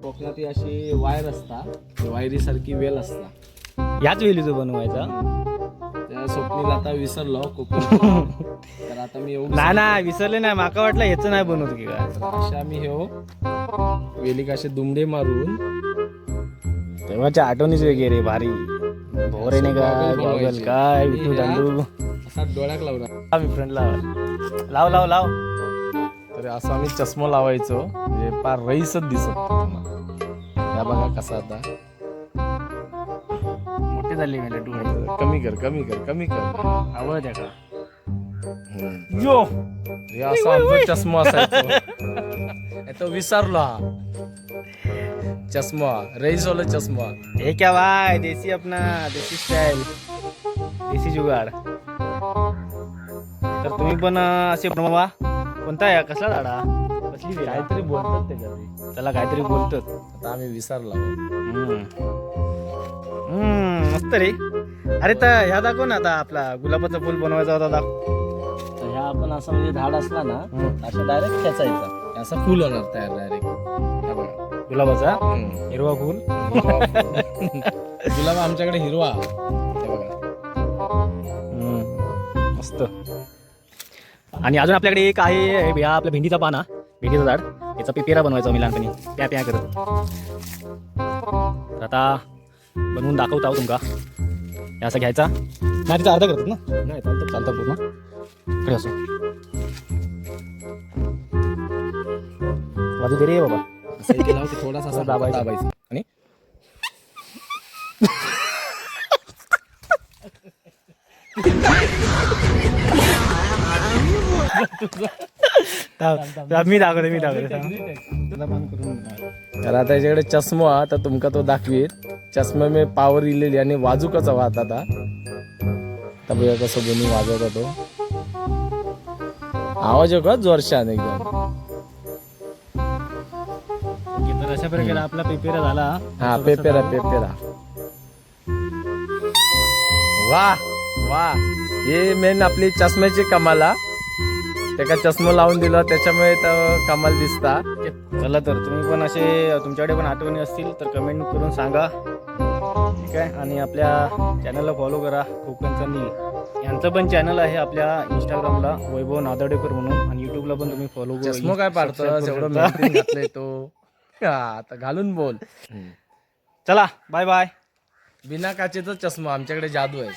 कोकणात ही अशी वायर असता, वायरी सारखी वेल असता. याच वेलीचं बनवायचा. त्या स्वप्नील आता विसरलो कोकण. तर आता मी एवढं नाही नाही विसरले नाही, माका वाटलं ह्याचं नाही बनवत की काय. अशा मी वेली कसे दुमडे मारून तेव्हाच्या आठवणीच वेगळी रे, भारी. भोरे नाही काय गॉगल गॉगल बनवायचे. काय आणि विठू ह्या दांडू. असा डोळ्याक लावला. मी फ्रेंड लाव लाव लाव. तर असं आम्ही चष्मा लावायचो, म्हणजे फार रईसच दिसत होता. या बघा कसा आता मोठे झाले मेले डोळे. कमी कर कमी कर कमी कर. आवड आहे का यो हे असा आमचा चष्मा असायचो. तो विसरलो हा चष्मा, रईस वाला चष्मा. हे क्या भाई, देसी अपना देसी स्टाईल, देसी जुगाड. तर तुम्ही पण असे बनवा. कोणता आहे कसला झाडा, कसली वेल? काहीतरी बोलतात ते कधी. त्याला काहीतरी बोलतात. आता आम्ही विसरलो. मस्त रे. अरे तर ह्या दाखव ना, आता आपला गुलाबाचा फुल बनवायचा होता दाखव. तर ह्या आपण असं म्हणजे झाड असला ना, असं डायरेक्ट खेचायचा, असं फुल होणार तयार डायरेक्ट. गुलाबाचा हिरवा फुल. गुलाब आमच्याकडे हिरवा. हे बघा. मस्त. आणि अजून आपल्याकडे एक आहे, ह्या आपल्या भेंडीचा पाना, भेंडीचं झाड. याचा पेपेरा बनवायचा मी लहानपणी, प्या प्या करत. तर आता बनवून दाखवता आहो तुमका. हे असं घ्यायचा. नाही तिचा अर्धा करतात ना, नाही चालतं चालतं पूर्ण इकडे असं बाजू दे रे बाबा. असं केलं की थोडासा असं दाबायचं. आणि मी दाखवते. तर आता याच्याकडे चष्मा, तर तुमका तो दाखवीत. चष्मा मी पावर इलेली आणि वाजूकचा वाहत आता. बघा कसं बनवून वाजवता तो. आवाज का जोरशान एकदम. तर अशा प्रकारे आपला पेपेरा झाला. हा पेपेरा पेपेरा. वा वा, हे मेन आपली चष्म्याची कमाला. त्याका चष्मा लावून दिला त्याच्यामुळे तर कमाल दिसता. चला तर तुम्ही पण असे, तुमच्याकडे पण आठवणी असतील तर कमेंट करून सांगा, ठीक आहे. आणि आपल्या चॅनलला फॉलो करा. कोकणचा नील यांचं पण चॅनल आहे आपल्या इंस्टाग्रामला, वैभव नादडेकर म्हणून. आणि युट्यूबला पण तुम्ही फॉलो करा. चष्मा काय पाडतो एवढं मेहनतीने घातलंय तो. आता घालून बोल. चला बाय बाय. बिना काचेचा चष्मा आमच्याकडे जादू आहे.